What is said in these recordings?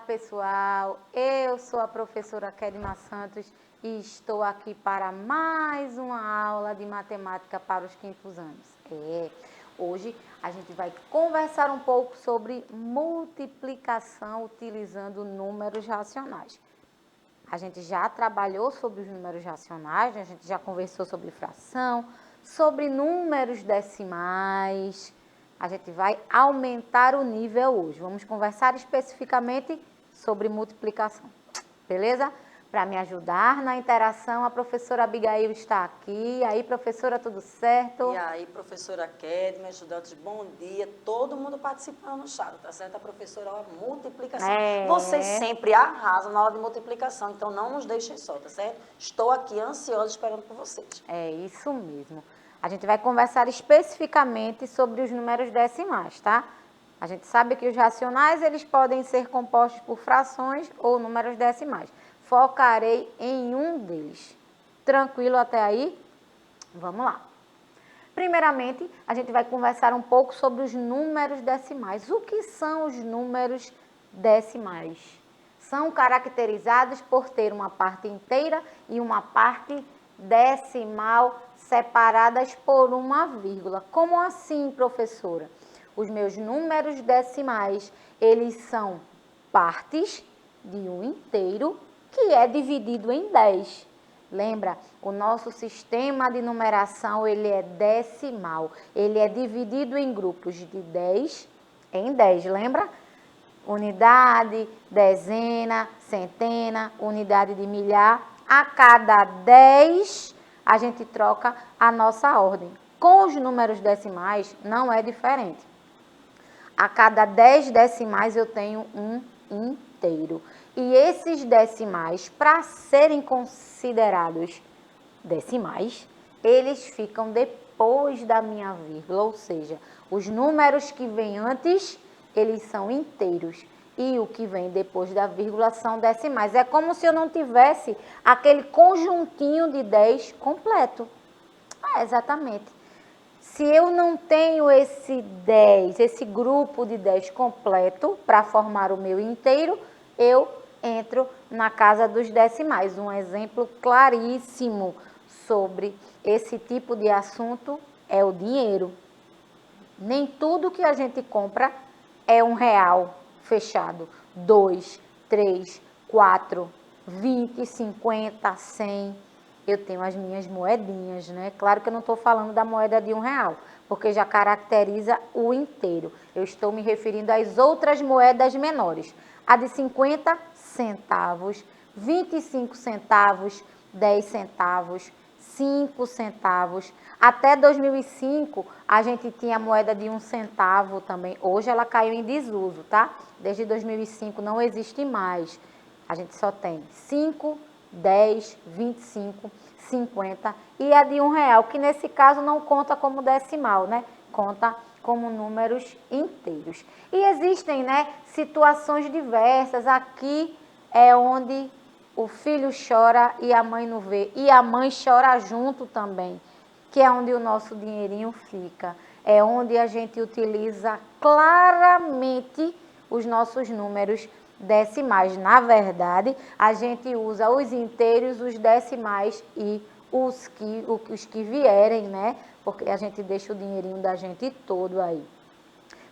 pessoal, eu sou a professora Kedma Santos e estou aqui para mais uma aula de matemática para os quintos anos. Hoje a gente vai conversar um pouco sobre multiplicação utilizando números racionais. A gente já trabalhou sobre os números racionais, a gente já conversou sobre fração, sobre números decimais. A gente vai aumentar o nível hoje. Vamos conversar especificamente sobre multiplicação, beleza? Para me ajudar na interação, a professora Abigail está aqui. E aí, professora, tudo certo? E aí, professora Kedma, estudantes, bom dia. Todo mundo participando no chat, tá certo? A professora, ó, multiplicação. Vocês sempre arrasam na aula de multiplicação, então não nos deixem só, tá certo? Estou aqui ansiosa esperando por vocês. É isso mesmo. A gente vai conversar especificamente sobre os números decimais, tá? A gente sabe que os racionais, eles podem ser compostos por frações ou números decimais. Focarei em um deles. Tranquilo até aí? Vamos lá. Primeiramente, a gente vai conversar um pouco sobre os números decimais. O que são os números decimais? São caracterizados por ter uma parte inteira e uma parte decimal separadas por uma vírgula. Como assim, professora? Os meus números decimais, eles são partes de um inteiro que é dividido em 10. Lembra? O nosso sistema de numeração, ele é decimal. Ele é dividido em grupos de 10 em 10, lembra? Unidade, dezena, centena, unidade de milhar. A cada 10, a gente troca a nossa ordem. Com os números decimais, não é diferente. A cada 10 decimais, eu tenho um inteiro. E esses decimais, para serem considerados decimais, eles ficam depois da minha vírgula, ou seja, os números que vêm antes, eles são inteiros. E o que vem depois da vírgula são decimais. É como se eu não tivesse aquele conjuntinho de 10 completo. Exatamente. Se eu não tenho esse 10, esse grupo de 10 completo para formar o meu inteiro, eu entro na casa dos decimais. Um exemplo claríssimo sobre esse tipo de assunto é o dinheiro. Nem tudo que a gente compra é R$1 fechado. 2, 3, 4, 20, 50, 100. Eu tenho as minhas moedinhas, né? Claro que eu não estou falando da moeda de R$1, porque já caracteriza o inteiro. Eu estou me referindo às outras moedas menores. A de 50 centavos, 25 centavos, 10 centavos, 5 centavos. Até 2005, a gente tinha a moeda de 1 centavo também. Hoje ela caiu em desuso, tá? Desde 2005 não existe mais. A gente só tem 5, 10, 25, 50 e a de R$1, que nesse caso não conta como decimal, né? Conta como números inteiros. E existem, né, situações diversas. Aqui é onde o filho chora e a mãe não vê. E a mãe chora junto também, que é onde o nosso dinheirinho fica. É onde a gente utiliza claramente os nossos números decimais. Na verdade, a gente usa os inteiros, os decimais e os que vierem, né? Porque a gente deixa o dinheirinho da gente todo aí.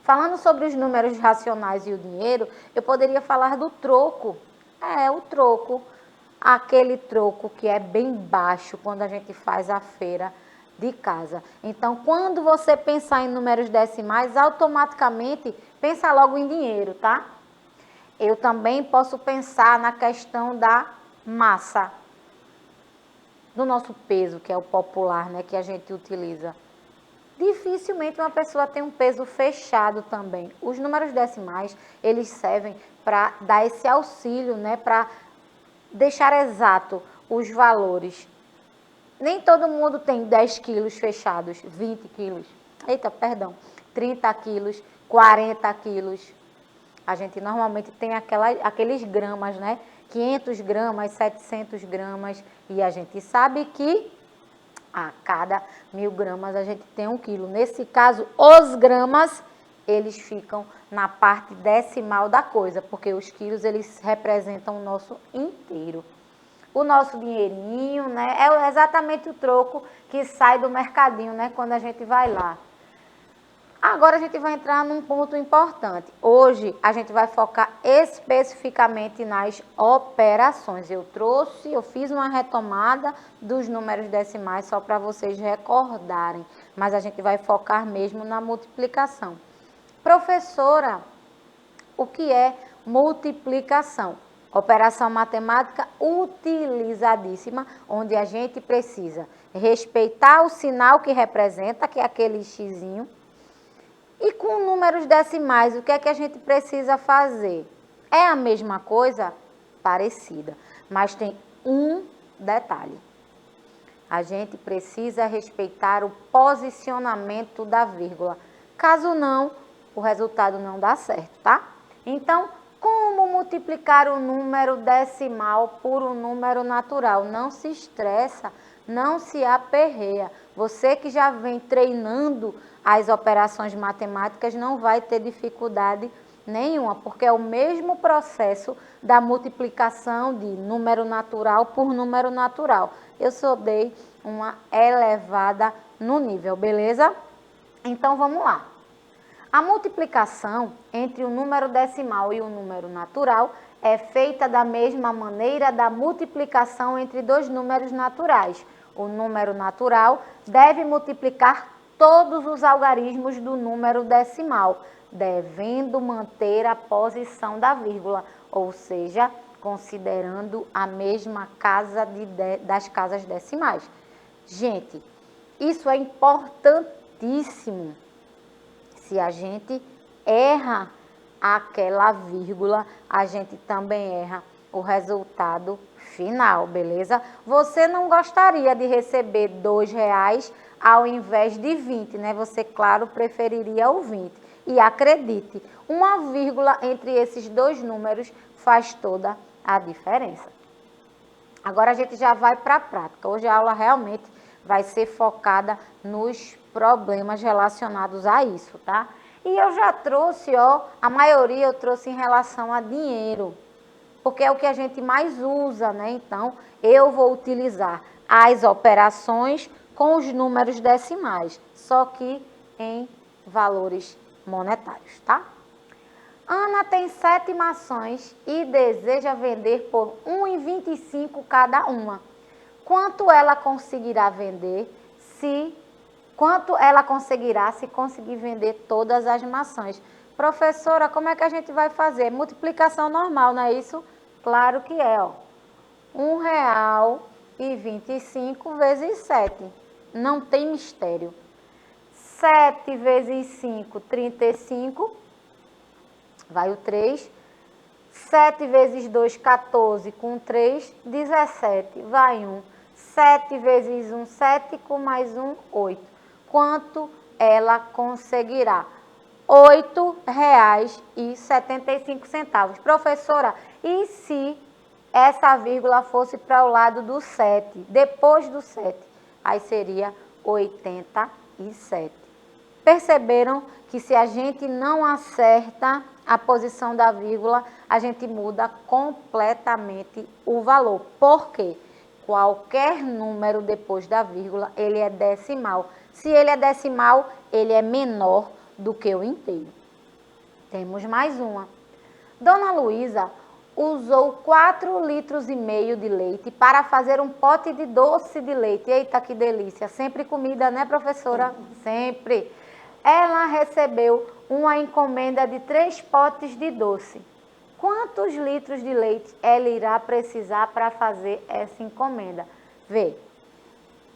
Falando sobre os números racionais e o dinheiro, eu poderia falar do troco. O troco. Aquele troco que é bem baixo quando a gente faz a feira de casa. Então, quando você pensar em números decimais, automaticamente pensa logo em dinheiro, tá? Eu também posso pensar na questão da massa, do nosso peso, que é o popular, né, que a gente utiliza. Dificilmente uma pessoa tem um peso fechado também. Os números decimais, eles servem para dar esse auxílio, né, para deixar exato os valores. Nem todo mundo tem 10 quilos fechados, 20 quilos, 30 quilos, 40 quilos. A gente normalmente tem aqueles gramas, né? 500 gramas, 700 gramas. E a gente sabe que a cada 1000 gramas a gente tem 1 quilo. Nesse caso, os gramas eles ficam na parte decimal da coisa, porque os quilos, eles representam o nosso inteiro. O nosso dinheirinho, né, é exatamente o troco que sai do mercadinho, né, quando a gente vai lá. Agora a gente vai entrar num ponto importante. Hoje a gente vai focar especificamente nas operações. Eu fiz uma retomada dos números decimais só para vocês recordarem, mas a gente vai focar mesmo na multiplicação. Professora, o que é multiplicação? Operação matemática utilizadíssima, onde a gente precisa respeitar o sinal que representa, que é aquele xizinho. E com números decimais, o que é que a gente precisa fazer? É a mesma coisa? Parecida, mas tem um detalhe. A gente precisa respeitar o posicionamento da vírgula. Caso não, o resultado não dá certo, tá? Então, como multiplicar o número decimal por um número natural? Não se estressa, não se aperreia. Você que já vem treinando as operações matemáticas não vai ter dificuldade nenhuma, porque é o mesmo processo da multiplicação de número natural por número natural. Eu só dei uma elevada no nível, beleza? Então, vamos lá. A multiplicação entre o número decimal e o número natural é feita da mesma maneira da multiplicação entre dois números naturais. O número natural deve multiplicar todos os algarismos do número decimal, devendo manter a posição da vírgula, ou seja, considerando a mesma casa das casas decimais. Gente, isso é importantíssimo. Se a gente erra aquela vírgula, a gente também erra o resultado final, beleza? Você não gostaria de receber R$2 ao invés de 20, né? Você, claro, preferiria o 20. E acredite, uma vírgula entre esses dois números faz toda a diferença. Agora a gente já vai para a prática. Hoje a aula realmente vai ser focada nos problemas relacionados a isso, tá? E eu já trouxe, a maioria eu trouxe em relação a dinheiro, porque é o que a gente mais usa, né? Então, eu vou utilizar as operações com os números decimais, só que em valores monetários, tá? Ana tem 7 maçãs e deseja vender por R$1,25 cada uma. Quanto ela conseguirá se conseguir vender todas as maçãs? Professora, como é que a gente vai fazer? Multiplicação normal, não é isso? Claro que é, R$1,25 vezes 7. Não tem mistério. 7 vezes 5, 35. Vai o 3. 7 vezes 2, 14. Com 3, 17. Vai 1. 7 vezes 1, 7. Com mais 1, 8. Quanto ela conseguirá? R$8,75. Professora, e se essa vírgula fosse para o lado do 7, depois do 7? Aí seria 87. Perceberam que se a gente não acerta a posição da vírgula, a gente muda completamente o valor. Por quê? Qualquer número depois da vírgula, ele é decimal. Se ele é decimal, ele é menor do que o inteiro. Temos mais uma. Dona Luísa usou 4,5 litros de leite para fazer um pote de doce de leite. Eita, que delícia! Sempre comida, né, professora? Sempre. Ela recebeu uma encomenda de 3 potes de doce. Quantos litros de leite ela irá precisar para fazer essa encomenda? Vê,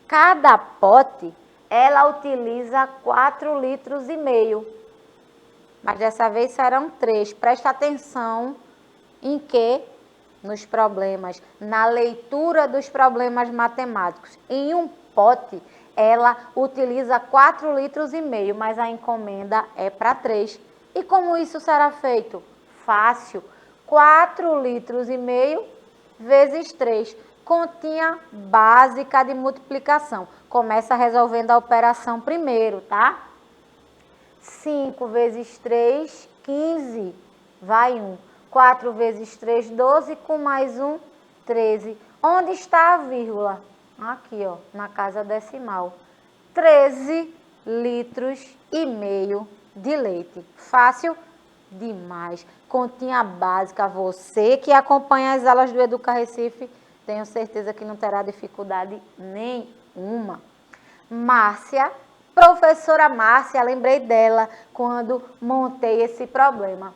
cada pote ela utiliza 4,5 litros. Mas dessa vez serão 3. Presta atenção em que? Nos problemas, na leitura dos problemas matemáticos. Em um pote, ela utiliza 4,5 litros, mas a encomenda é para 3. E como isso será feito? Fácil. 4,5 litros vezes 3. Continha básica de multiplicação. Começa resolvendo a operação primeiro, tá? 5 vezes 3, 15, vai 1. 4 vezes 3, 12, com mais 1, 13. Onde está a vírgula? Aqui, ó, na casa decimal. 13 litros e meio de leite. Fácil demais. Continha básica. Você que acompanha as aulas do Educa Recife, tenho certeza que não terá dificuldade nenhuma. Márcia, professora Márcia, lembrei dela quando montei esse problema.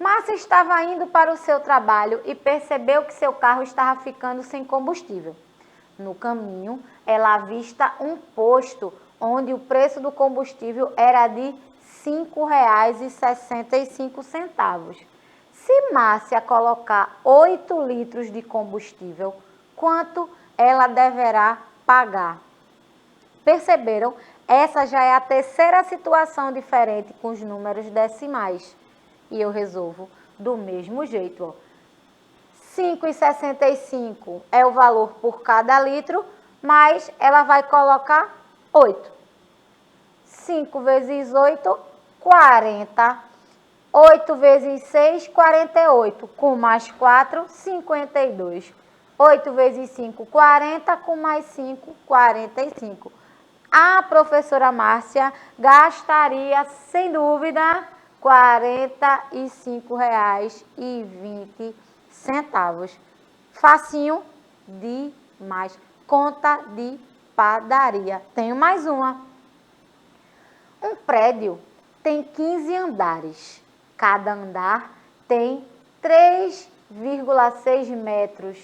Márcia estava indo para o seu trabalho e percebeu que seu carro estava ficando sem combustível. No caminho, ela avista um posto onde o preço do combustível era de R$ 5,65. Se Márcia colocar 8 litros de combustível, quanto ela deverá pagar? Perceberam? Essa já é a terceira situação diferente com os números decimais. E eu resolvo do mesmo jeito, ó. 5,65 é o valor por cada litro, mas ela vai colocar 8. 5 vezes 8, 40. 8 vezes 6, 48. Com mais 4, 52. 8 vezes 5, 40. Com mais 5, 45. A professora Márcia gastaria, sem dúvida, R$ 45,20. Facinho demais. Conta de padaria. Tenho mais uma. Um prédio tem 15 andares. Cada andar tem 3,6 metros.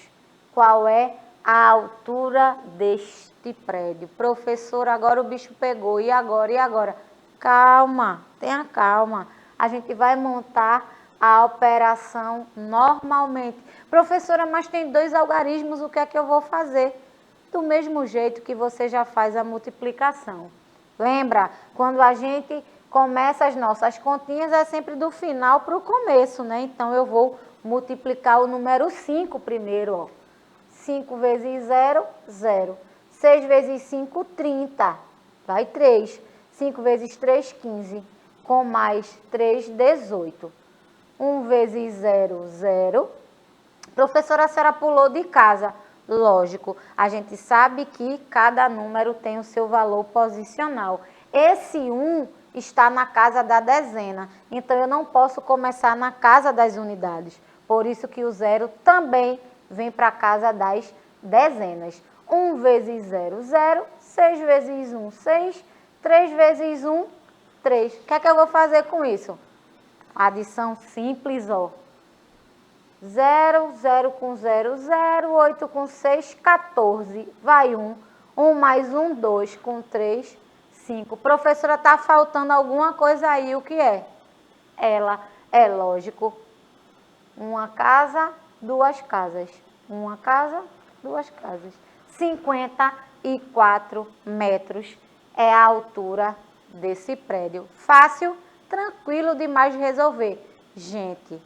Qual é a altura deste prédio? Professor, agora o bicho pegou. E agora? E agora? Calma, tenha calma. A gente vai montar a operação normalmente. Professora, mas tem 2 algarismos, o que é que eu vou fazer? Do mesmo jeito que você já faz a multiplicação. Lembra? Quando a gente começa as nossas continhas, é sempre do final para o começo, né? Então, eu vou multiplicar o número 5 primeiro, ó. 5 vezes 0, 0. 6 vezes 5, 30. Vai 3. 5 vezes 3, 15. Com mais 3, 18. 1 vezes 0, 0. Professora, a senhora pulou de casa. Lógico, a gente sabe que cada número tem o seu valor posicional. Esse 1 está na casa da dezena, então eu não posso começar na casa das unidades. Por isso que o 0 também vem para a casa das dezenas. 1 vezes 0, 0. 6 vezes 1, 6. 3 vezes 1, 3. O que é que eu vou fazer com isso? Adição simples, ó. 0, 0 com 0, 0. 8 com 6, 14. Vai 1. 1 mais 1, 2. Com 3, 5. Professora, está faltando alguma coisa aí. O que é? Ela, é lógico. Uma casa, 2 casas. Uma casa, 2 casas. 54 metros é a altura desse prédio. Fácil, tranquilo demais de resolver. Gente,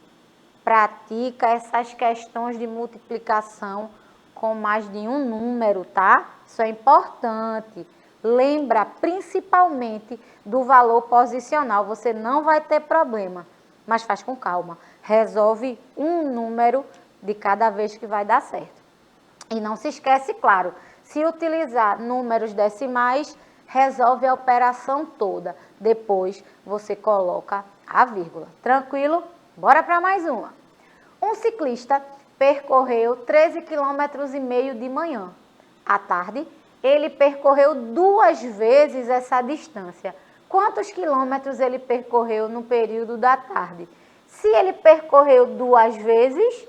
pratica essas questões de multiplicação com mais de um número, tá? Isso é importante. Lembra principalmente do valor posicional. Você não vai ter problema, mas faz com calma. Resolve um número de cada vez que vai dar certo. E não se esquece, claro, se utilizar números decimais, resolve a operação toda. Depois você coloca a vírgula. Tranquilo? Bora para mais uma. Um ciclista percorreu 13,5 km de manhã. À tarde, ele percorreu 2 vezes essa distância. Quantos quilômetros ele percorreu no período da tarde? Se ele percorreu 2 vezes,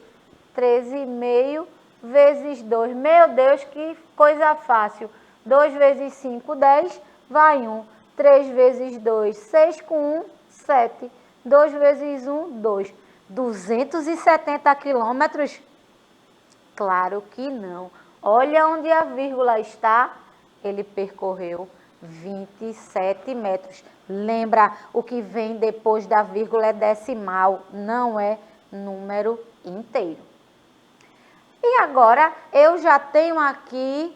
13,5 vezes 2. Meu Deus, que coisa fácil. 2 vezes 5, 10, vai 1. 3 vezes 2, 6 com 1, 7. 2 vezes 1, 2. 270 quilômetros? Claro que não. Olha onde a vírgula está. Ele percorreu 27 metros. Lembra, o que vem depois da vírgula é decimal, não é número inteiro. E agora, eu já tenho aqui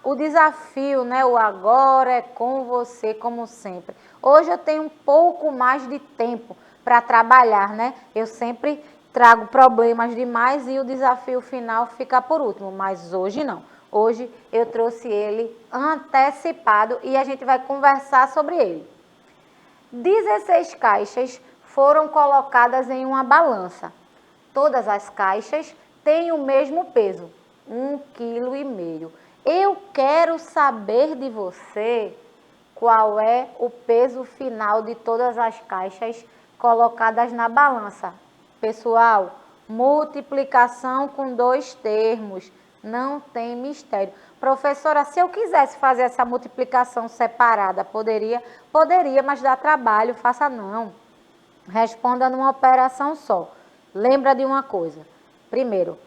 o desafio, né? O agora é com você, como sempre. Hoje eu tenho um pouco mais de tempo para trabalhar, né? Eu sempre trago problemas demais e o desafio final fica por último, mas hoje não. Hoje eu trouxe ele antecipado e a gente vai conversar sobre ele. 16 caixas foram colocadas em uma balança. Todas as caixas têm o mesmo peso, 1,5 kg. Eu quero saber de você qual é o peso final de todas as caixas colocadas na balança. Pessoal, multiplicação com 2 termos, não tem mistério. Professora, se eu quisesse fazer essa multiplicação separada, poderia? Poderia, mas dá trabalho, faça não. Responda numa operação só. Lembra de uma coisa. Primeiro,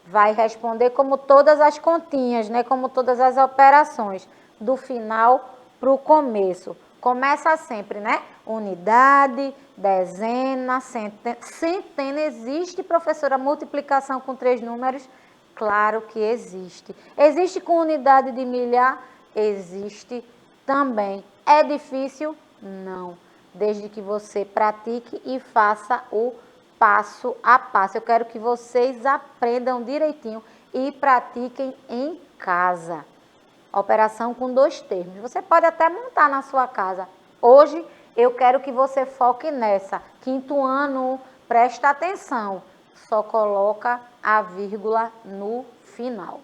vai responder como todas as continhas, né? Como todas as operações, do final para o começo. Começa sempre, né? Unidade, dezena, centena. Centena existe, professora, multiplicação com 3 números? Claro que existe. Existe com unidade de milhar? Existe também. É difícil? Não. Desde que você pratique e faça o passo a passo. Eu quero que vocês aprendam direitinho e pratiquem em casa. Operação com 2 termos. Você pode até montar na sua casa. Hoje eu quero que você foque nessa. 5º ano, presta atenção. Só coloca a vírgula no final.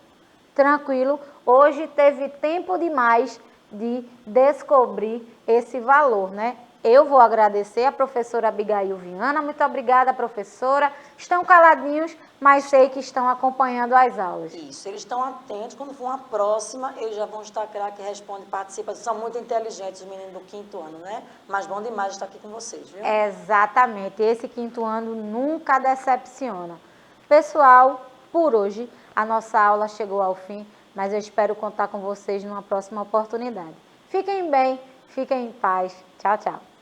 Tranquilo? Hoje teve tempo demais de descobrir esse valor, né? Eu vou agradecer a professora Abigail Viana. Muito obrigada, professora. Estão caladinhos, mas sei que estão acompanhando as aulas. Isso, eles estão atentos. Quando for uma próxima, eles já vão estar que responde, participa. São muito inteligentes os meninos do 5º ano, né? Mas bom demais estar aqui com vocês, viu? Exatamente. Esse 5º ano nunca decepciona. Pessoal, por hoje, a nossa aula chegou ao fim, mas eu espero contar com vocês numa próxima oportunidade. Fiquem bem, fiquem em paz. Tchau, tchau.